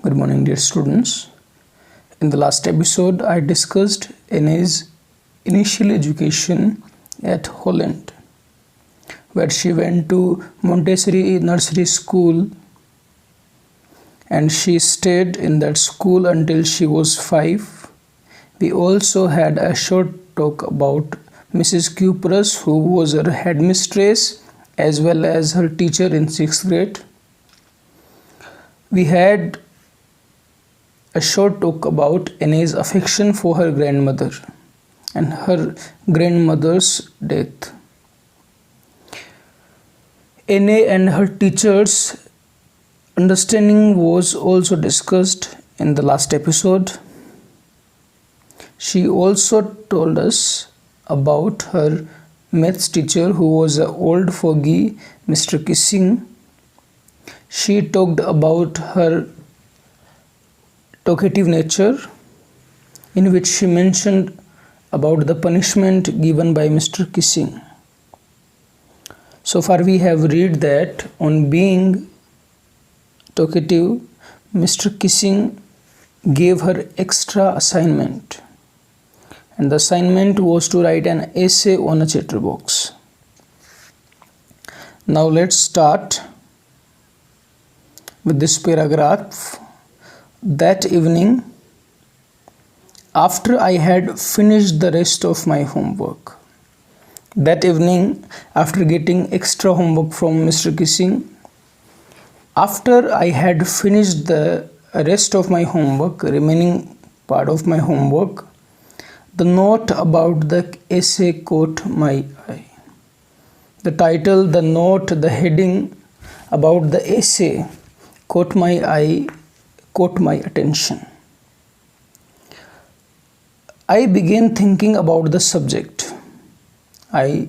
Good morning, dear students. In the last episode, I discussed Anne's initial education at Holland, where she went to Montessori nursery school and she stayed in that school until she was 5. We also had a short talk about Mrs. Cuprus, who was her headmistress as well as her teacher in 6th grade. We had a short talk about Anne's affection for her grandmother and her grandmother's death. Anne and her teacher's understanding was also discussed in the last episode. She also told us about her maths teacher, who was an old fogey Mr. Kissing. She talked about her talkative nature, in which she mentioned about the punishment given by Mr. Kissing. So far we have read that on being talkative, Mr. Kissing gave her extra assignment, and the assignment was to write an essay on a chatterbox. Now let's start with this paragraph. That evening, after I had finished the rest of my homework, that evening, after getting extra homework from Mr. Kissing, after I had finished the rest of my homework, remaining part of my homework, the note about the essay caught my eye. The title, the note, the heading about the essay caught my eye, caught my attention. I began thinking about the subject. I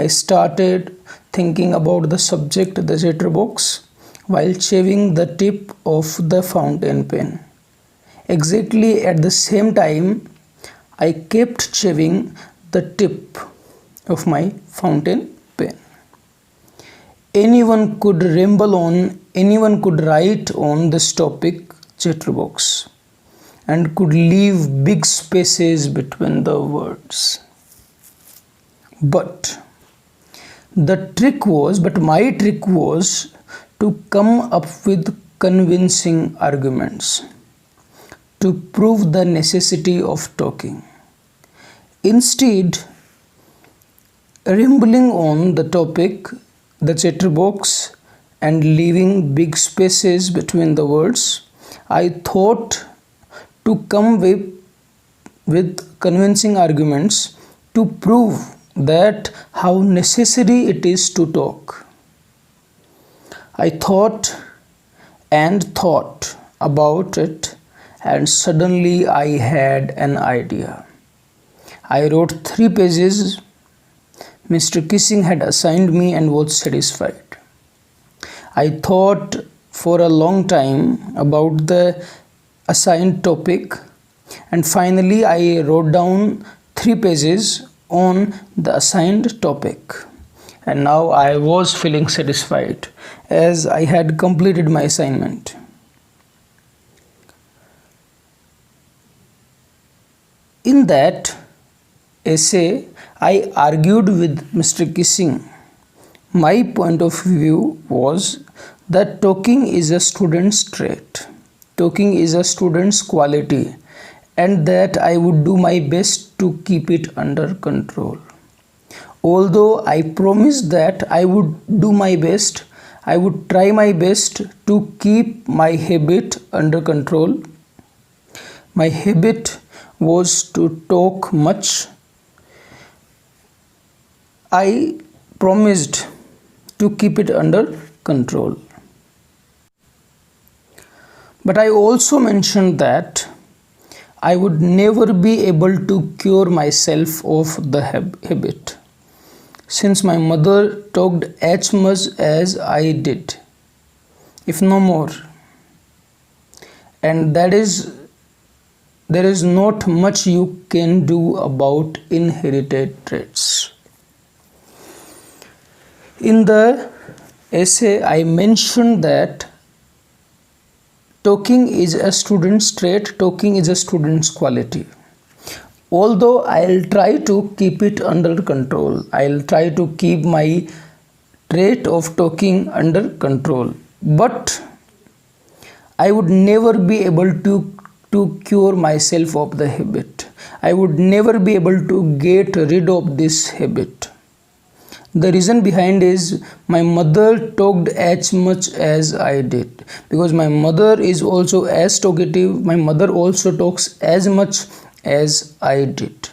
started thinking about the subject, the chatterbox, while shaving the tip of the fountain pen. Exactly at the same time, I kept shaving the tip of my fountain pen. Anyone could ramble on, anyone could write on this topic, chatterbox, and could leave big spaces between the words. But my trick was to come up with convincing arguments to prove the necessity of talking. Instead, rambling on the topic, the chatterbox, and leaving big spaces between the words, I thought to come with convincing arguments to prove that how necessary it is to talk. I thought about it, and suddenly I had an idea. I wrote 3 pages Mr. Kissing had assigned me and was satisfied. I thought for a long time about the assigned topic, and finally I wrote down 3 pages on the assigned topic, and now I was feeling satisfied as I had completed my assignment. In that essay, I argued with Mr. Kissing. My point of view was that talking is a student's trait, talking is a student's quality, and that I would do my best to keep it under control. Although I promised that I would do my best, I would try my best to keep my habit under control. My habit was to talk much. I promised to keep it under control. But I also mentioned that I would never be able to cure myself of the habit, since my mother talked as much as I did, if no more, and there is not much you can do about inherited traits. In the essay, I mentioned that talking is a student's trait, talking is a student's quality. Although I'll try to keep it under control, I'll try to keep my trait of talking under control, but I would never be able to cure myself of the habit. I would never be able to get rid of this habit. The reason behind is my mother talked as much as I did, because my mother is also as talkative. My mother also talks as much as I did,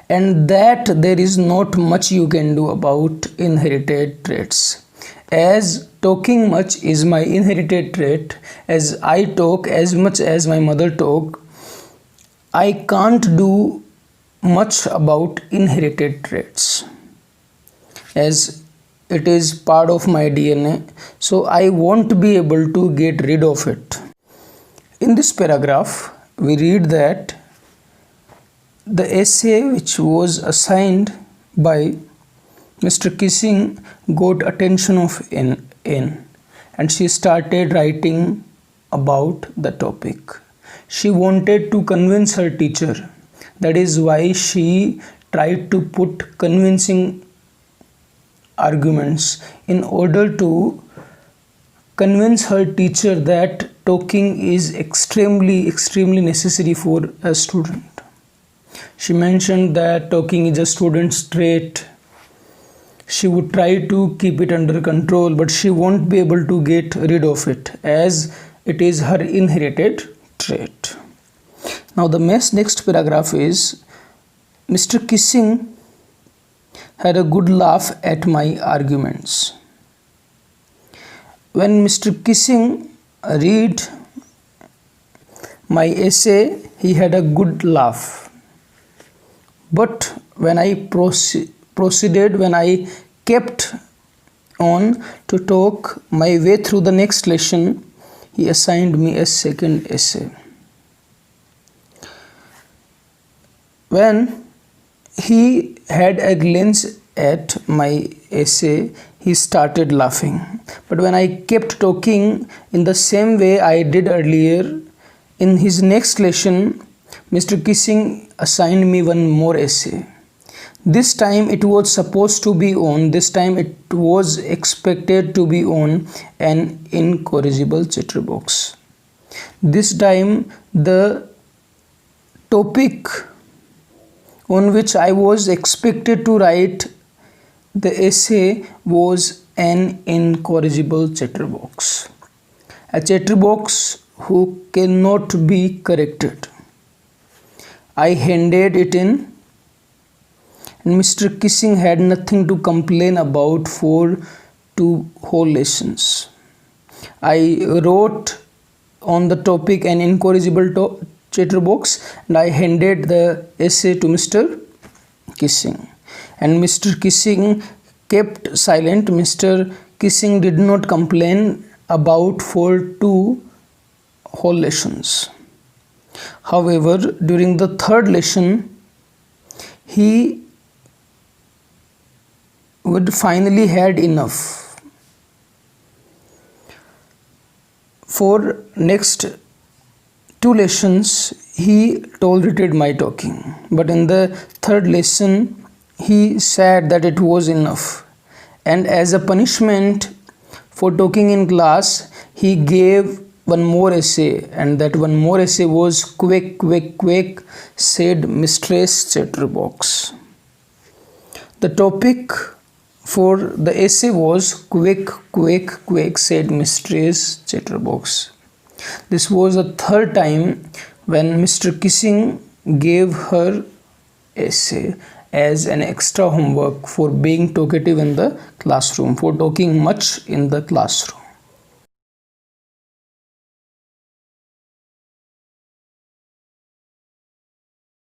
and that there is not much you can do about inherited traits. As talking much is my inherited trait, as I talk as much as my mother talk, I can't do much about inherited traits, as it is part of my DNA, so I won't be able to get rid of it. In this paragraph, we read that the essay which was assigned by Mr. Kissing got attention of N, and she started writing about the topic. She wanted to convince her teacher. That is why she tried to put convincing arguments in order to convince her teacher that talking is extremely necessary for a student. She mentioned that talking is a student's trait. She would try to keep it under control, but she won't be able to get rid of it, as it is her inherited trait. Now the next paragraph is, Mr. Kissing had a good laugh at my arguments. When Mr. Kissing read my essay, he had a good laugh. But when I proceeded, when I kept on to talk my way through the next lesson, he assigned me a second essay. When he had a glance at my essay, he started laughing. But when I kept talking in the same way I did earlier, in his next lesson, Mr. Kissing assigned me one more essay. This time it was supposed to be on, this time it was expected to be on an incorrigible chatterbox. This time the topic on which I was expected to write the essay was an incorrigible chatterbox. A chatterbox who cannot be corrected. I handed it in, and Mr. Kissing had nothing to complain about for 2 whole lessons. I wrote on the topic an incorrigible chatterbox, and I handed the essay to Mr. Kissing. And Mr. Kissing kept silent. Mr. Kissing did not complain about for 2 whole lessons. However, during the 3rd lesson, he would finally had enough. For next 2 lessons, he tolerated my talking. But in the 3rd lesson, he said that it was enough. And as a punishment for talking in class, he gave one more essay, and that one more essay was "Quack, quack, quack, said Mistress Chatterbox." The topic for the essay was "Quack, quack, quack, said Mistress Chatterbox." This was the 3rd time when Mr. Kissing gave her essay as an extra homework for being talkative in the classroom, for talking much in the classroom.